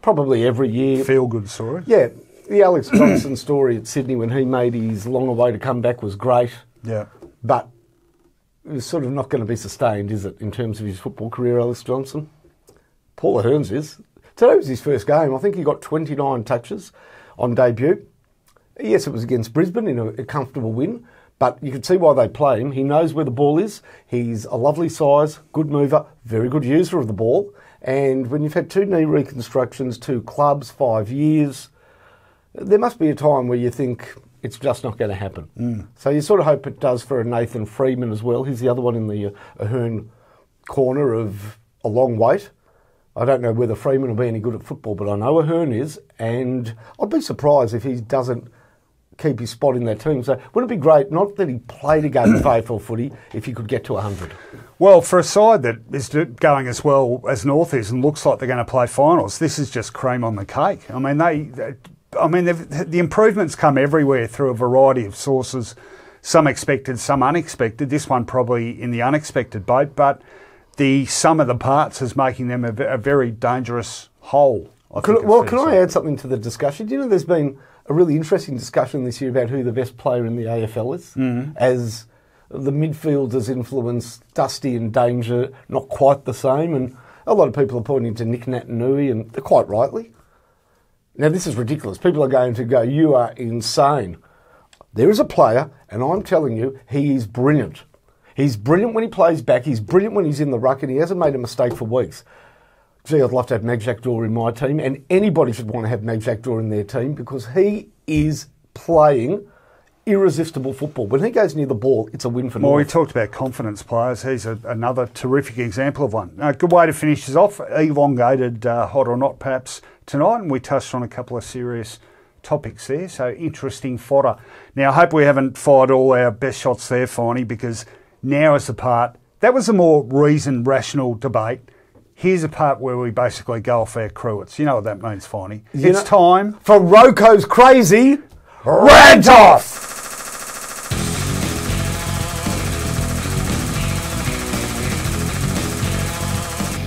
probably every year. Feel-good story. Yeah. The Alex Johnson story at Sydney when he made his long way to come back was great. Yeah. But it's sort of not going to be sustained, is it, in terms of his football career, Alex Johnson? Paul Ahern's is. Today was his first game. I think he got 29 touches on debut. Yes, it was against Brisbane in a comfortable win. But you can see why they play him. He knows where the ball is. He's a lovely size, good mover, very good user of the ball. And when you've had 2 knee reconstructions, 2 clubs, 5 years, there must be a time where you think it's just not going to happen. So you sort of hope it does for Nathan Freeman as well. He's the other one in the Ahern corner of a long wait. I don't know whether Freeman will be any good at football, but I know Ahern is. And I'd be surprised if he doesn't keep his spot in that team. So wouldn't it be great, not that he played a game of AFL footy, if he could get to 100? Well, for a side that is going as well as North is and looks like they're going to play finals, this is just cream on the cake. I mean, the improvements come everywhere through a variety of sources, some expected, some unexpected. This one probably in the unexpected boat, but the sum of the parts is making them a very dangerous whole. Can I add something to the discussion? Do you know there's been a really interesting discussion this year about who the best player in the AFL is, as the midfielders influence Dusty and Danger not quite the same, and a lot of people are pointing to Nick Naitanui, and quite rightly. Now, this is ridiculous. People are going to go, you are insane. There is a player, and I'm telling you, he is brilliant. He's brilliant when he plays back. He's brilliant when he's in the ruck, and he hasn't made a mistake for weeks. Gee, I'd love to have Magjack Daw in my team, and anybody should want to have Magjack Daw in their team because he is playing irresistible football. When he goes near the ball, it's a win for North. Well, we talked about confidence players. He's another terrific example of one. A good way to finish this off, elongated hot or not perhaps tonight, and we touched on a couple of serious topics there, so interesting fodder. Now, I hope we haven't fired all our best shots there, Finey, because now is the part, that was a more reasoned, rational debate. Here's a part where we basically go off our cruets. You know what that means, Finey. It's time for Roco's crazy Rant-Off!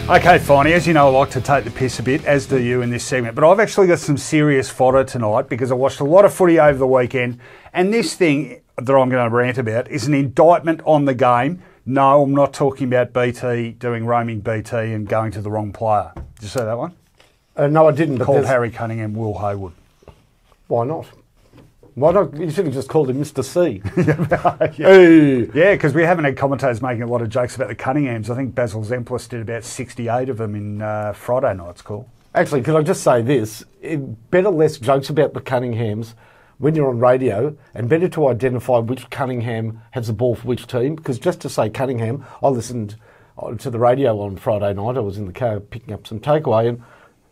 Okay, Finey, as you know, I like to take the piss a bit, as do you in this segment, but I've actually got some serious fodder tonight because I watched a lot of footy over the weekend, and this thing that I'm going to rant about is an indictment on the game. No, I'm not talking about BT doing roaming BT and going to the wrong player. Did you see that one? No, I didn't. But called Harry Cunningham Will Haywood. Why not? Why not? You should have just called him Mr. C. Yeah, because we haven't had commentators making a lot of jokes about the Cunninghams. I think Basil Zemplis did about 68 of them in Friday night's call. Actually, could I just say this? Better less jokes about the Cunninghams when you're on radio, and better to identify which Cunningham has the ball for which team, because just to say Cunningham, I listened to the radio on Friday night. I was in the car picking up some takeaway, and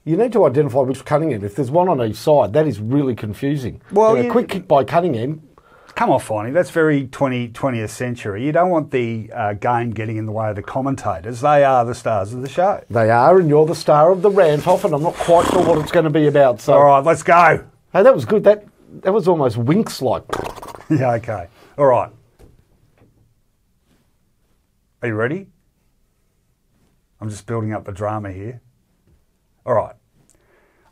you need to identify which Cunningham. If there's one on each side, that is really confusing. Well, a quick kick by Cunningham. Come on, Finey. That's very 20th century. You don't want the game getting in the way of the commentators. They are the stars of the show. They are, and you're the star of the Rant-Off, and I'm not quite sure what it's going to be about. So, all right, let's go. Hey, that was good. That was almost Winks-like. Yeah, okay. All right. Are you ready? I'm just building up the drama here. All right.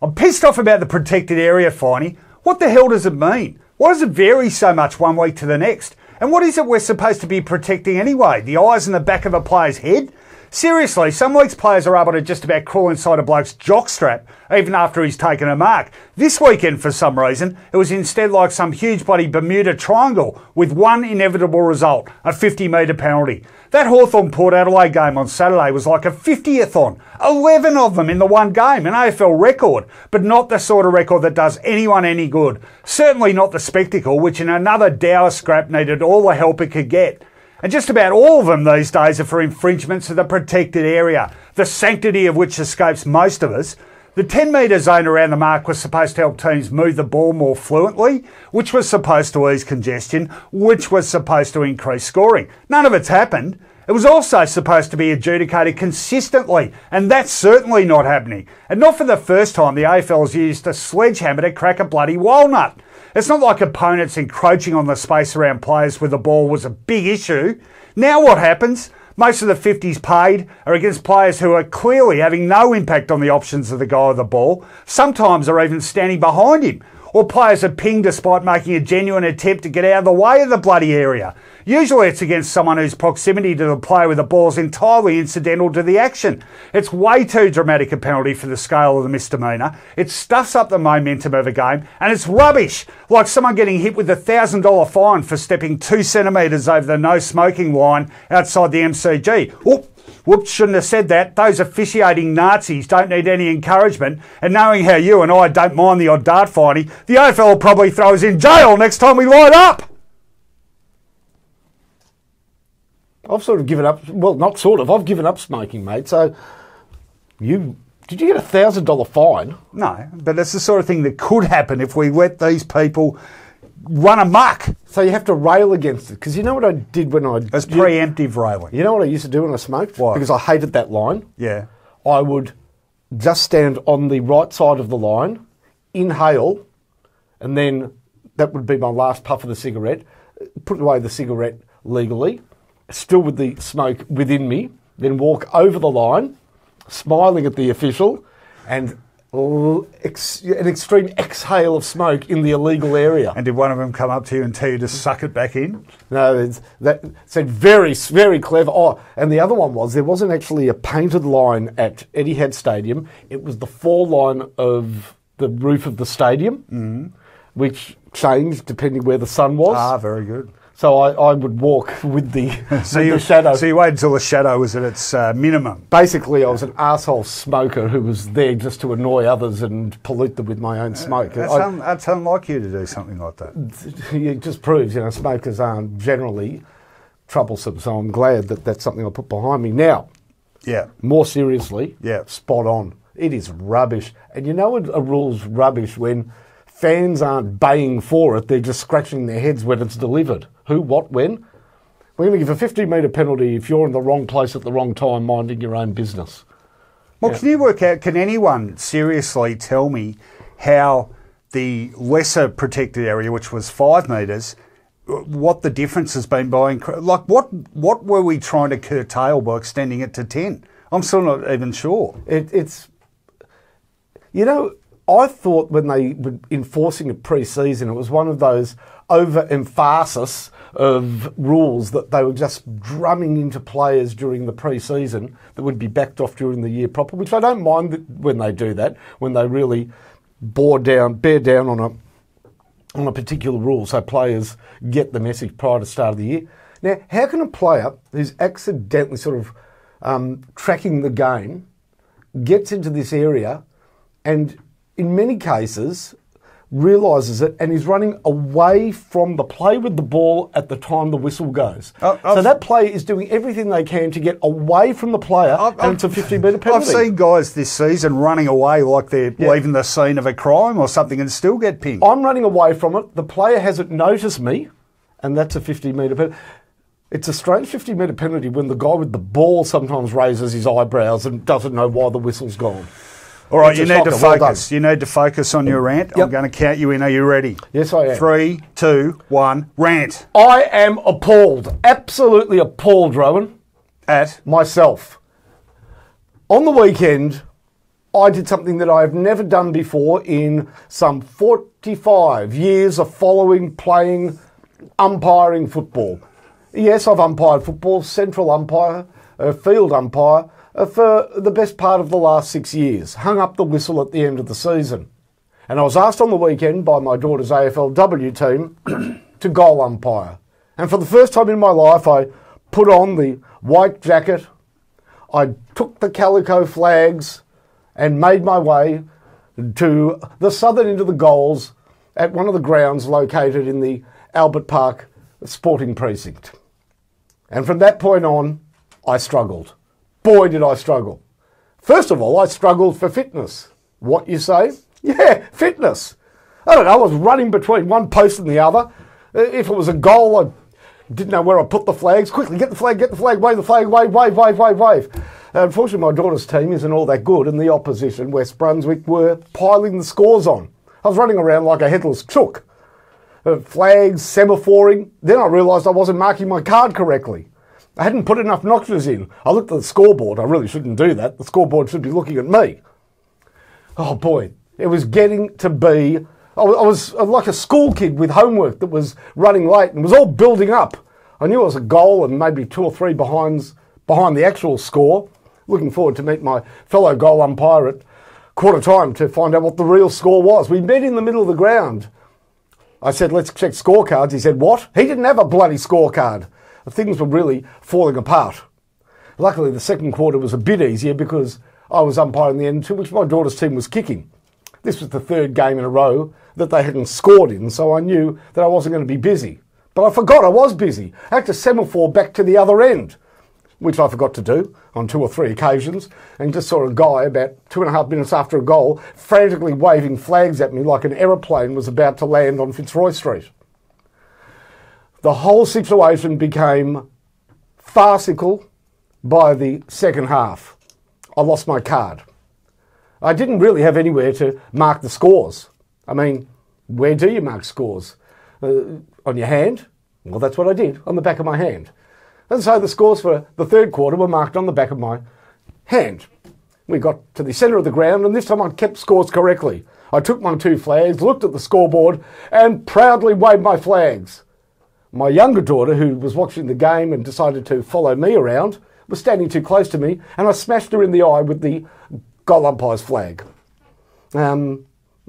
I'm pissed off about the protected area, Finey. What the hell does it mean? Why does it vary so much one week to the next? And what is it we're supposed to be protecting anyway? The eyes in the back of a player's head? Seriously, some weeks players are able to just about crawl inside a bloke's jockstrap even after he's taken a mark. This weekend, for some reason, it was instead like some huge bloody Bermuda Triangle with one inevitable result, a 50-metre penalty. That Hawthorn-Port Adelaide game on Saturday was like a 50th-on. 11 of them in the one game, an AFL record, but not the sort of record that does anyone any good. Certainly not the spectacle, which in another dour scrap needed all the help it could get. And just about all of them these days are for infringements of the protected area, the sanctity of which escapes most of us. The 10-metre zone around the mark was supposed to help teams move the ball more fluently, which was supposed to ease congestion, which was supposed to increase scoring. None of it's happened. It was also supposed to be adjudicated consistently, and that's certainly not happening. And not for the first time the AFL has used a sledgehammer to crack a bloody walnut. It's not like opponents encroaching on the space around players with the ball was a big issue. Now what happens? Most of the 50s paid are against players who are clearly having no impact on the options of the guy with the ball. Sometimes are even standing behind him. Or players are pinged despite making a genuine attempt to get out of the way of the bloody area. Usually it's against someone whose proximity to the player with the ball is entirely incidental to the action. It's way too dramatic a penalty for the scale of the misdemeanour. It stuffs up the momentum of a game, and it's rubbish, like someone getting hit with a $1,000 fine for stepping 2 centimetres over the no smoking line outside the MCG. Whoops, shouldn't have said that. Those officiating Nazis don't need any encouragement, and knowing how you and I don't mind the odd dart fighting, the AFL will probably throw us in jail next time we light up. I've sort of given up. Well, not sort of. I've given up smoking, mate. So, did you get a $1,000 fine? No, but it's the sort of thing that could happen if we let these people run amok. So you have to rail against it. Because you know what I did when I... It's preemptive railing. You know what I used to do when I smoked? What? Because I hated that line. Yeah. I would just stand on the right side of the line, inhale, and then that would be my last puff of the cigarette, put away the cigarette legally, still with the smoke within me, then walk over the line, smiling at the official, and an extreme exhale of smoke in the illegal area. And did one of them come up to you and tell you to suck it back in? No, that said very, very clever. Oh, and the other one was there wasn't actually a painted line at Etihad Stadium. It was the 4 line of the roof of the stadium, which changed depending where the sun was. Ah, very good. So I would walk with the, So the shadow. So you waited until the shadow was at its minimum. Basically, I was an arsehole smoker who was there just to annoy others and pollute them with my own smoke. That's unlike you to do something like that. It just proves, smokers aren't generally troublesome. So I'm glad that that's something I put behind me. Now, more seriously, spot on. It is rubbish. And you know a rule's rubbish when fans aren't baying for it, they're just scratching their heads when it's delivered. Who, what, when? We're going to give a 50-metre penalty if you're in the wrong place at the wrong time minding your own business. Well, can you work out, can anyone seriously tell me how the lesser protected area, which was 5 metres, what the difference has been by, like what were we trying to curtail by extending it to 10? I'm still not even sure. I thought when they were enforcing it pre-season, it was one of those over-emphasis of rules that they were just drumming into players during the pre-season that would be backed off during the year proper, which I don't mind when they do that, when they really bear down on a particular rule so players get the message prior to the start of the year. Now, how can a player who's accidentally sort of tracking the game gets into this area and in many cases realises it and is running away from the play with the ball at the time the whistle goes. So that player is doing everything they can to get away from the player and it's a 50-metre penalty. I've seen guys this season running away like they're leaving the scene of a crime or something and still get pinged. I'm running away from it. The player hasn't noticed me and that's a 50-metre penalty. It's a strange 50-metre penalty when the guy with the ball sometimes raises his eyebrows and doesn't know why the whistle's gone. All right, you need to focus. You need to focus on your rant. Yep. I'm going to count you in. Are you ready? Yes, I am. 3, 2, 1, rant. I am appalled. Absolutely appalled, Rowan. At? Myself. On the weekend, I did something that I've never done before in some 45 years of following, playing, umpiring football. Yes, I've umpired football, central umpire, field umpire, for the best part of the last 6 years. Hung up the whistle at the end of the season. And I was asked on the weekend by my daughter's AFLW team to goal umpire. And for the first time in my life, I put on the white jacket, I took the calico flags and made my way to the southern end of the goals at one of the grounds located in the Albert Park Sporting Precinct. And from that point on, I struggled. Boy, did I struggle. First of all, I struggled for fitness. What, you say? Yeah, fitness. I don't know, I was running between one post and the other. If it was a goal, I didn't know where I put the flags. Quickly, get the flag, wave the flag, wave. Unfortunately, my daughter's team isn't all that good, and the opposition, West Brunswick, were piling the scores on. I was running around like a headless chook. Flags, semaphoring. Then I realised I wasn't marking my card correctly. I hadn't put enough notches in. I looked at the scoreboard. I really shouldn't do that. The scoreboard should be looking at me. Oh boy, it was getting to be... I was like a school kid with homework that was running late and was all building up. I knew it was a goal and maybe 2 or 3 behind the actual score. Looking forward to meet my fellow goal umpire at quarter time to find out what the real score was. We met in the middle of the ground. I said, let's check scorecards. He said, what? He didn't have a bloody scorecard. Things were really falling apart. Luckily, the second quarter was a bit easier because I was umpiring the end to which my daughter's team was kicking. This was the 3rd game in a row that they hadn't scored in, so I knew that I wasn't going to be busy. But I forgot I was busy. I had to semaphore back to the other end, which I forgot to do on 2 or 3 occasions, and just saw a guy about 2.5 minutes after a goal frantically waving flags at me like an aeroplane was about to land on Fitzroy Street. The whole situation became farcical by the second half. I lost my card. I didn't really have anywhere to mark the scores. I mean, where do you mark scores? On your hand? Well, that's what I did, on the back of my hand. And so the scores for the 3rd quarter were marked on the back of my hand. We got to the centre of the ground, and this time I kept scores correctly. I took my 2 flags, looked at the scoreboard, and proudly waved my flags. My younger daughter, who was watching the game and decided to follow me around, was standing too close to me, and I smashed her in the eye with the goal umpire's flag.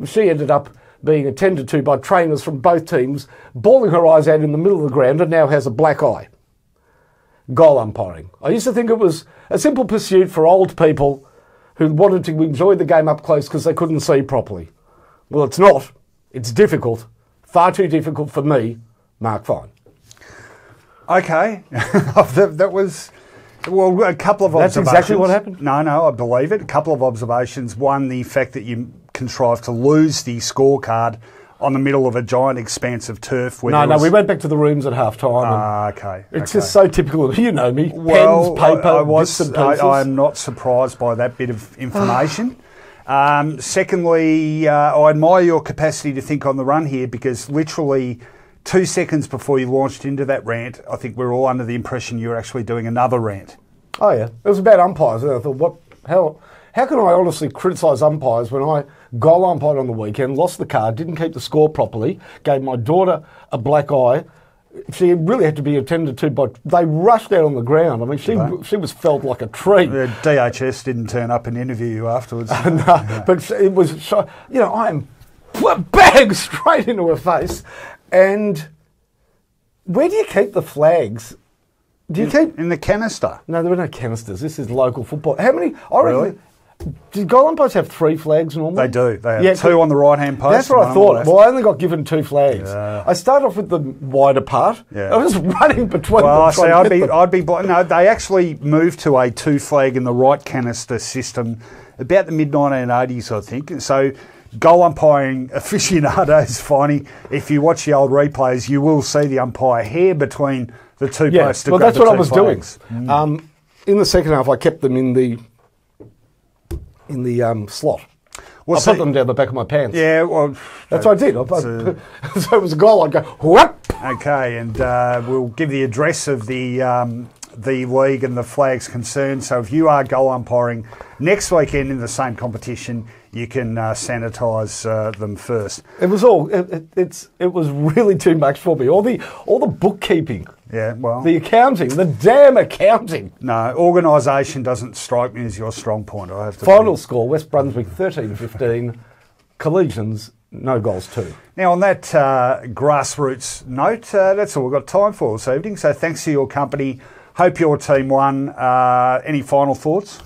She ended up being attended to by trainers from both teams, bawling her eyes out in the middle of the ground, and now has a black eye. Goal umpiring. I used to think it was a simple pursuit for old people who wanted to enjoy the game up close because they couldn't see properly. Well, it's not. It's difficult. Far too difficult for me, Mark Fine. Okay. That was, well, a couple of observations. That's exactly what happened? No, I believe it. A couple of observations. One, the fact that you contrived to lose the scorecard on the middle of a giant expanse of turf. No, we went back to the rooms at half-time. Okay. It's just so typical. You know me. Well, pens, paper, bits and pieces. I'm not surprised by that bit of information. Secondly, I admire your capacity to think on the run here, because literally 2 seconds before you launched into that rant, I think we're all under the impression you were actually doing another rant. Oh, yeah. It was about umpires. And I thought, how can I honestly criticise umpires when I goal umpired on the weekend, lost the card, didn't keep the score properly, gave my daughter a black eye. She really had to be attended to by... They rushed out on the ground. I mean, she was felled like a tree. The DHS didn't turn up and interview you afterwards. No, yeah. But it was... I am bang straight into her face. And where do you keep the flags? Do you keep... In the canister. No, there were no canisters. This is local football. How many... Really? Do goal umpires have 3 flags normally? They do. They have 2 on the right-hand post. That's what I thought. Well, I only got given 2 flags. Yeah. I started off with the wider part. Yeah. I was running between them. I'd be... No, they actually moved to a 2 flag in the right canister system about the mid-1980s, I think. So goal umpiring aficionados, Finey, if you watch the old replays, you will see the umpire hair between the 2 posts. Well, that's what I was doing. In the second half, I kept them in the slot. Well, I put them down the back of my pants. Yeah, well... That's what I did. So it was a goal, I'd go, whoop! Okay, and we'll give the address of the league and the flags concerned. So if you are goal umpiring next weekend in the same competition, you can sanitise them first. It was it was really too much for me. All the bookkeeping. Yeah, well... The accounting, the damn accounting. No, organisation doesn't strike me as your strong point, I have to Final score, West Brunswick 13-15, Collegians, no goals 2. Now, on that grassroots note, that's all we've got time for this evening. So thanks for your company. Hope your team won. Any final thoughts?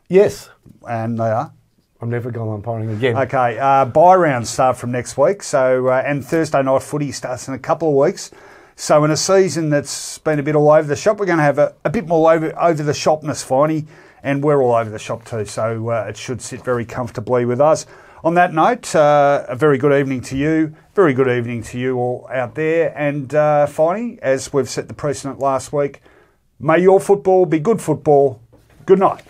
Yes. And they are? I'm never going umpiring again. Okay, bye rounds start from next week. So and Thursday night footy starts in a couple of weeks. So in a season that's been a bit all over the shop, we're going to have a bit more over the shopness, Finey, and we're all over the shop too. So it should sit very comfortably with us. On that note, a very good evening to you. Very good evening to you all out there. And Finey, as we've set the precedent last week, may your football be good football. Good night.